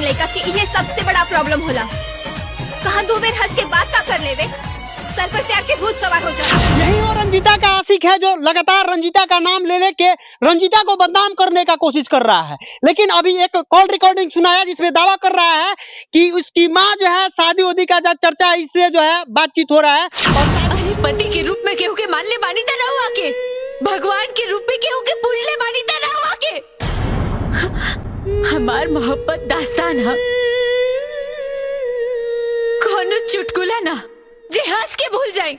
लड़का के ये सबसे बड़ा प्रॉब्लम होला। कहाँ दो बेर हंस के बात का कर लेवे, सर पर प्यार के भूत सवार हो जाए। यही वो रंजीता का आशिक है जो लगातार रंजीता का नाम ले लेके रंजीता को बदनाम करने का कोशिश कर रहा है। लेकिन अभी एक कॉल रिकॉर्डिंग सुनाया जिसमें दावा कर रहा है कि उसकी माँ जो है शादी उदी का चर्चा इसमें जो है बातचीत हो रहा है। अरे पति के रूप में केहू के मान ले बानी तरह हुआ के, भगवान के रूप में केहू के पूज ले बानी तरह हुआ के। हमार मोहब्बत दास्तान है, कौनो चुटकुला ना जे हंस के भूल जाए।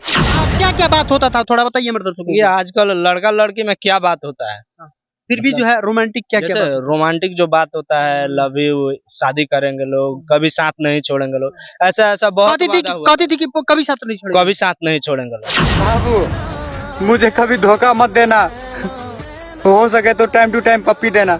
क्या क्या बात होता था थोड़ा बताइए मेरे दर्शकों को। ये आजकल लड़का लड़की में क्या बात होता है, फिर भी जो है रोमांटिक क्या क्या जैसे रोमांटिक जो बात होता है, लव यू, शादी करेंगे लोग, कभी साथ नहीं छोड़ेंगे लोग, ऐसा ऐसा बहुत वादा हुआ। कहती थी कि कभी साथ नहीं छोड़ेंगे, कभी साथ नहीं छोड़ेंगे लोग। बाबू मुझे कभी धोखा मत देना, हो सके तो टाइम टू टाइम पप्पी देना।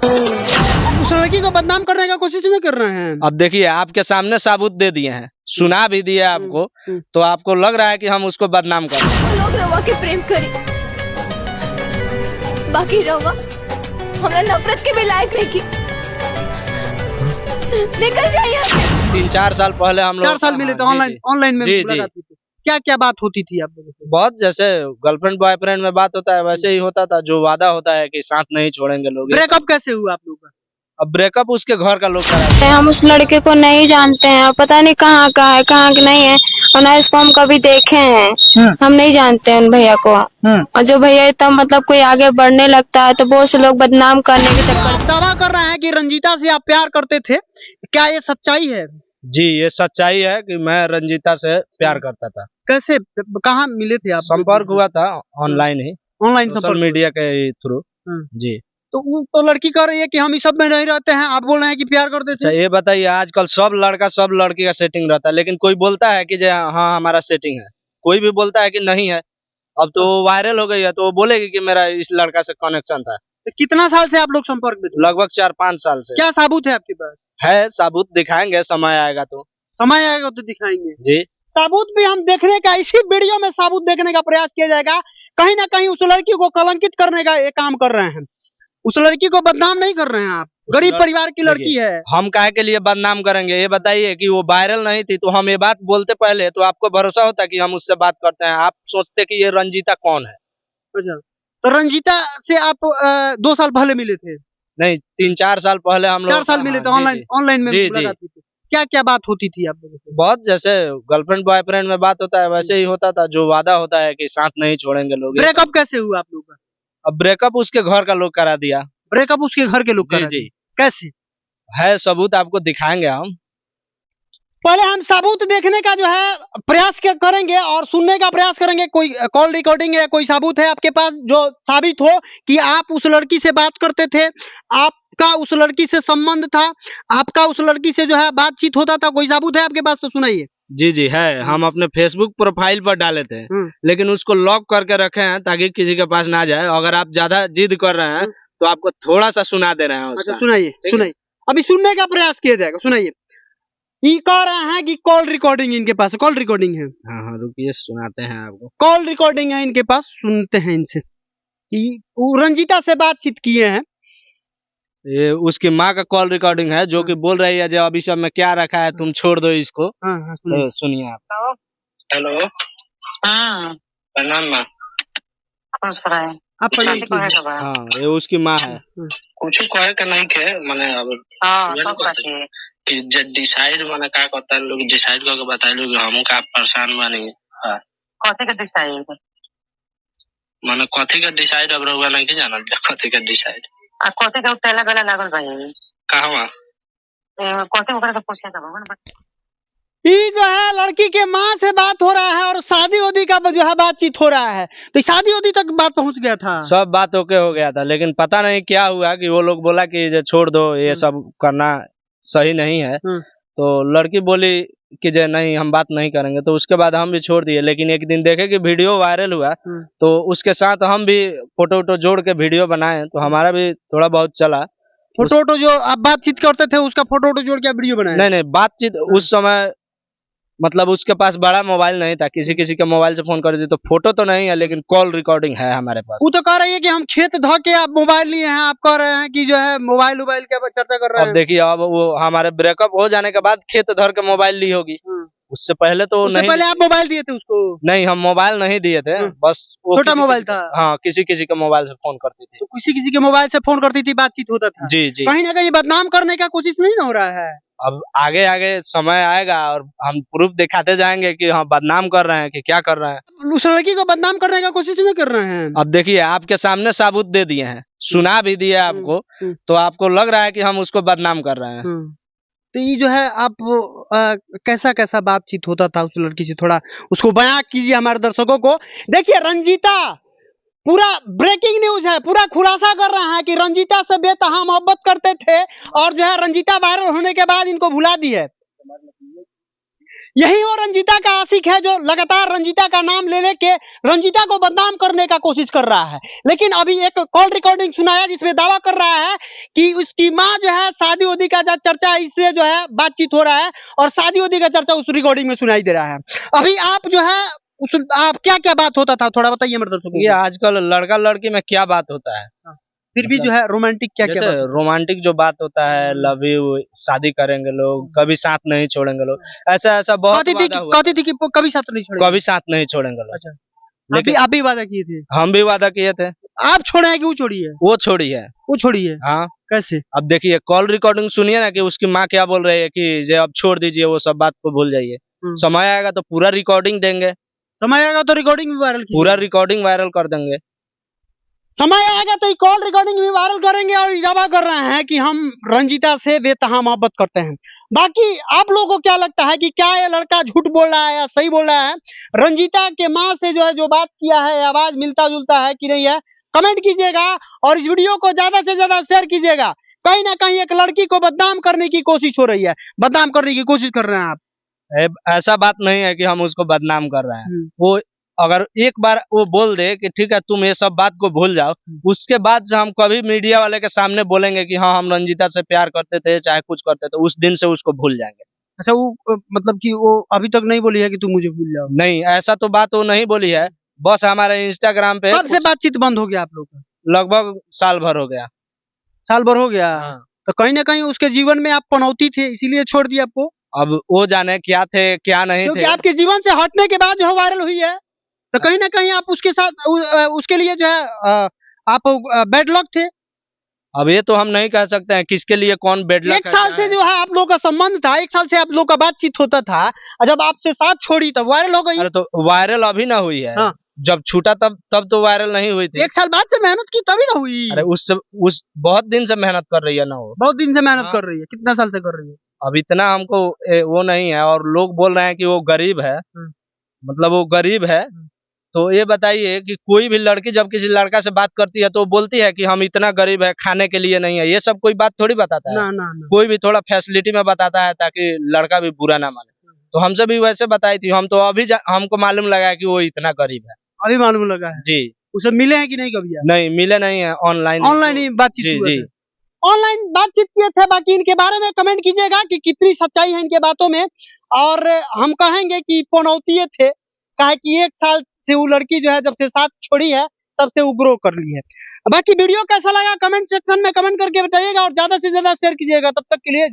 उस लड़की को बदनाम करने का कोशिश नहीं कर रहे हैं। अब देखिए आपके सामने सबूत दे दिए हैं, सुना भी दिया आपको, तो आपको लग रहा है कि हम उसको बदनाम कर रहे हैं। लोग रवा के प्रेम करी, बाकी रवा हमरा नफरत के भी लायक नहीं की। निकल जाइए यहाँ से। 3-4 साल पहले हम लोग 4 साल मिले थे ऑनलाइन में मुलाकात हुई थी। क्या क्या बात होती थी आप लोगों से? बहुत जैसे गर्लफ्रेंड बॉयफ्रेंड में बात होता है वैसे ही होता था, जो वादा होता है कि साथ नहीं छोड़ेंगे लोग। ब्रेकअप कैसे हुआ आप लोगों का? अब ब्रेकअप उसके घर का लोग कराते हम उस लड़के को नहीं जानते हैं, पता नहीं कहाँ का है कहाँ का नहीं है, और ना इसको हम कभी देखे हैं। हम नहीं जानते हैं उन भैया को। और जो भैया तब मतलब कोई आगे बढ़ने लगता है तो बहुत से लोग बदनाम करने के चक्कर। आप दावा कर रहे हैं कि रंजीता से आप प्यार करते थे, क्या ये सच्चाई है? जी, ये सच्चाई है कि मैं रंजीता से प्यार करता था। कैसे, कहाँ मिले थे आप? संपर्क हुआ था ऑनलाइन ही, ऑनलाइन सोशल संपर्क मीडिया के थ्रू। जी, तो वो तो लड़की कह रही है कि हम इस सब में नहीं रहते हैं, आप बोल रहे हैं कि प्यार करते अच्छा थे। ये बताइए, आजकल सब लड़का सब लड़की का सेटिंग रहता है, लेकिन कोई बोलता है कि हाँ हमारा सेटिंग है, कोई भी बोलता है कि नहीं है। अब तो वायरल हो गई है तो वो बोलेगी कि मेरा इस लड़का से कनेक्शन था। तो कितना साल से आप लोग संपर्क में थे? लगभग 4-5 साल से। क्या सबूत है आपके पास? है सबूत, दिखाएंगे समय आएगा तो। समय आएगा तो दिखाएंगे जी, सबूत भी हम देखने का, इसी वीडियो में सबूत देखने का प्रयास किया जाएगा। कहीं ना कहीं उस लड़की को कलंकित करने का ये काम कर रहे हैं, उस लड़की को बदनाम नहीं कर रहे हैं आप। गरीब परिवार की लड़की है। हम काहे के लिए बदनाम करेंगे? ये बताइए कि वो वायरल नहीं थी तो हम ये बात बोलते पहले तो आपको भरोसा होता कि हम उससे बात करते हैं? आप सोचते कि ये रंजीता कौन है? अच्छा, तो रंजीता से आप 2 साल पहले मिले थे? नहीं, 3-4 साल पहले हम लोग 4 साल मिले थे ऑनलाइन में मुलाकात हुई थी। क्या क्या बात होती थी आप लोगों से? बहुत जैसे गर्लफ्रेंड बॉयफ्रेंड में बात होता है वैसे ही होता था, जो वादा होता है कि साथ नहीं छोड़ेंगे लोग। ब्रेकअप कैसे हुआ आप लोगों का? अब ब्रेकअप उसके घर का लोग करा दिया। ब्रेकअप उसके घर के लोग जी करा जी, दिए। कैसे? है सबूत, आपको दिखाएंगे हम। पहले हम सबूत देखने का जो है प्रयास करेंगे और सुनने का प्रयास करेंगे। कोई कॉल रिकॉर्डिंग है, कोई सबूत है आपके पास जो साबित हो कि आप उस लड़की से बात करते थे, आपका उस लड़की से संबंध था, आपका उस लड़की से जो है बातचीत होता था, कोई सबूत है आपके पास तो सुनाइए। जी जी है, हम अपने फेसबुक प्रोफाइल पर डाले थे, लेकिन उसको लॉक करके रखे हैं ताकि किसी के पास ना जाए। अगर आप ज्यादा जिद कर रहे हैं तो आपको थोड़ा सा सुना दे रहे हैं उसका। अच्छा सुनाइए, सुनाइए, अभी सुनने का प्रयास किया जाएगा, सुनाइए। ये कह रहे हैं कि कॉल रिकॉर्डिंग इनके पास, कॉल रिकॉर्डिंग है। हाँ हाँ, रुकिए सुनाते हैं आपको। कॉल रिकॉर्डिंग है इनके पास, सुनते हैं इनसे कि वो रंजीता से बातचीत किए हैं। ये उसकी माँ का कॉल रिकॉर्डिंग है जो कि बोल रही है जो अभी सब में क्या रखा है, तुम छोड़ दो इसको। हाँ, तो सुनिए आप। हेलो, प्रणाम माँ। आप हाँ, ये उसकी माँ है। कुछ कहे के नहीं के माने अब कि जे डिसाइड माने का करता लोग डिसाइड करके बताए लोग हम का परेशान बानी। हां, कथि के डिसाइड माने कथि के डिसाइड अब रहुआ नहीं के जानल कथि के डिसाइड आ कथि के तेला बेला लागल भाई कहवा कथि ओकरा से पूछे त भगवान। ये जो है लड़की के माँ से बात हो रहा है और शादी उदी का जो है बातचीत हो रहा है, तो शादी उदी तक बात पहुंच गया था। सब बात ओके हो गया था, लेकिन पता नहीं क्या हुआ कि वो लोग बोला कि ये छोड़ दो, ये सब करना सही नहीं है। तो लड़की बोली कि जे नहीं हम बात नहीं करेंगे, तो उसके बाद हम भी छोड़ दिए। लेकिन एक दिन देखे कि वीडियो वायरल हुआ तो उसके साथ हम भी फोटो वोटो जोड़ के वीडियो बनाए, तो हमारा भी थोड़ा बहुत चला। फोटो वोटो जो आप बातचीत करते थे उसका फोटो वोटो जोड़ के वीडियो बनाए? नहीं, बातचीत उस समय मतलब उसके पास बड़ा मोबाइल नहीं था, किसी किसी के मोबाइल से फोन कर दी, तो फोटो तो नहीं है लेकिन कॉल रिकॉर्डिंग है हमारे पास। वो तो कह रही है कि हम खेत धो के आप मोबाइल लिए हैं, आप कह रहे हैं कि जो है मोबाइल के चर्चा कर रहे अब हैं। देखिए, अब वो हमारे ब्रेकअप हो जाने के बाद खेत धर के मोबाइल ली होगी, उससे पहले तो उससे नहीं। पहले आप मोबाइल दिए थे उसको? नहीं, हम मोबाइल नहीं दिए थे, बस वो छोटा किसी मोबाइल किसी- था। हाँ, किसी किसी के मोबाइल से फोन करती थी। तो किसी के मोबाइल से फोन करती थी, बातचीत होता था। जी जी। कहीं ना कहीं बदनाम करने का कोशिश नहीं ना हो रहा है? अब आगे आगे समय आएगा और हम प्रूफ दिखाते जाएंगे कि हाँ बदनाम कर रहे हैं कि क्या कर रहे हैं। उस लड़की को बदनाम करने का कोशिश नहीं कर रहे हैं? अब देखिए, आपके सामने सबूत दे दिए हैं, सुना भी दिया आपको, तो आपको लग रहा है कि हम उसको बदनाम कर रहे हैं। तो ये जो है आप कैसा कैसा बातचीत होता था उस लड़की से, थोड़ा उसको बयां कीजिए हमारे दर्शकों को। देखिए रंजीता, पूरा ब्रेकिंग न्यूज है, पूरा खुलासा कर रहा है कि रंजीता से बेतहा मोहब्बत करते थे और जो है रंजीता वायरल होने के बाद इनको भुला दी है। यही वो रंजीता का आशिक है जो लगातार रंजीता का नाम ले लेके रंजीता को बदनाम करने का कोशिश कर रहा है। लेकिन अभी एक कॉल रिकॉर्डिंग सुनाया जिसमें दावा कर रहा है कि उसकी माँ जो है शादी उदी का चर्चा, इससे जो है बातचीत हो रहा है और शादी उदी का चर्चा उस रिकॉर्डिंग में सुनाई दे रहा है। अभी आप जो है आप क्या क्या बात होता था थोड़ा बताइए मेरे दर्शकों को। ये आजकल लड़का लड़की में क्या बात होता है, फिर भी जो है रोमांटिक क्या क्या बात? रोमांटिक जो बात होता है, लव यू, शादी करेंगे लोग, कभी साथ नहीं छोड़ेंगे लोग, ऐसा ऐसा बहुत वादा हुआ। कहती थी कि कभी साथ नहीं छोड़ेंगे, कभी साथ नहीं छोड़ेंगे लोग। अच्छा, लेकिन आप भी वादा किए थे? हम भी वादा किए थे। आप छोड़े हैं कि वो छोड़ी है? वो छोड़ी है। वो छोड़ी है? हाँ। कैसे? अब देखिए, कॉल रिकॉर्डिंग सुनिए ना कि उसकी माँ क्या बोल रही है कि जे अब छोड़ दीजिए, वो सब बात को भूल जाइए, समय आएगा तो पूरा रिकॉर्डिंग देंगे। समय आएगा तो रिकॉर्डिंग भी वायरल, पूरा रिकॉर्डिंग वायरल कर देंगे। समय आएगा तो कॉल रिकॉर्डिंग भी वायरल करेंगे और दावा कर रहे हैं कि हम रंजीता से बेतहा मोहब्बत करते हैं। बाकी आप लोगों को क्या लगता है कि क्या ये लड़का झूठ बोल रहा है या सही बोल रहा है? रंजीता के माँ से जो है जो बात किया है, आवाज मिलता जुलता है कि नहीं है? कमेंट कीजिएगा और इस वीडियो को ज्यादा से ज्यादा शेयर कीजिएगा। कहीं ना कहीं एक लड़की को बदनाम करने की कोशिश हो रही है, बदनाम करने की कोशिश कर रहे हैं आप। ऐसा बात नहीं है कि हम उसको बदनाम कर रहे हैं। वो अगर एक बार वो बोल दे कि ठीक है तुम ये सब बात को भूल जाओ, उसके बाद से हम कभी मीडिया वाले के सामने बोलेंगे कि हाँ हम रंजीता से प्यार करते थे, चाहे कुछ करते थे, उस दिन से उसको भूल जाएंगे। अच्छा, वो मतलब कि वो अभी तक नहीं बोली है कि तुम मुझे भूल जाओ? नहीं, ऐसा तो बात वो नहीं बोली है, बस हमारे इंस्टाग्राम पे कब से बातचीत बंद हो गया आप लोग का? लगभग साल भर हो गया। साल भर हो गया? हाँ। तो कहीं ना कहीं उसके जीवन में आप पनौती थे, इसीलिए छोड़ दिया आपको? अब वो जाने क्या थे क्या नहीं क्योंकि थे। आपके जीवन से हटने के बाद जो है वायरल हुई है, तो कहीं ना कहीं आप उसके साथ उसके लिए जो है आप बैड लक थे। अब ये तो हम नहीं कह सकते हैं किसके लिए कौन बेड लक। एक साल से जो है आप लोगों का संबंध था, एक साल से आप लोगों का बातचीत होता था, और जब आपसे साथ छोड़ी तब वायरल हो गई। अरे तो वायरल अभी ना हुई है। हाँ। जब छूटा तब तो वायरल नहीं हुई थी। एक साल बाद से मेहनत की तभी ना हुई। अरे उस बहुत दिन से मेहनत कर रही है ना, वो बहुत दिन से मेहनत हाँ। कर रही है। कितना साल से कर रही है? अब इतना हमको वो नहीं है, और लोग बोल रहे हैं कि वो गरीब है, मतलब वो गरीब है। तो ये बताइए कि कोई भी लड़की जब किसी लड़का से बात करती है तो वो बोलती है कि हम इतना गरीब है, खाने के लिए नहीं है, ये सब कोई बात थोड़ी बताता है। ना। कोई भी थोड़ा फैसिलिटी में बताता है ताकि लड़का भी बुरा ना माने। तो हमसे भी वैसे बताई थी, हम तो अभी हमको मालूम लगा कि वो इतना गरीब है। अभी मालूम लगा है? जी। उसे मिले हैं कि नहीं कभी? नहीं मिले नहीं है, ऑनलाइन ही बातचीत जी हुए जी थे। ऑनलाइन बातचीत किए थे। बाकी इनके बारे में कमेंट कीजिएगा कि कितनी सच्चाई है इनके बातों में, और हम कहेंगे कि पनौती थे, कहे कि एक साल से वो लड़की जो है जब से साथ छोड़ी है तब से वो ग्रो कर ली है। बाकी वीडियो कैसा लगा कमेंट सेक्शन में कमेंट करके बताइएगा और ज्यादा से ज्यादा शेयर कीजिएगा। तब तक के लिए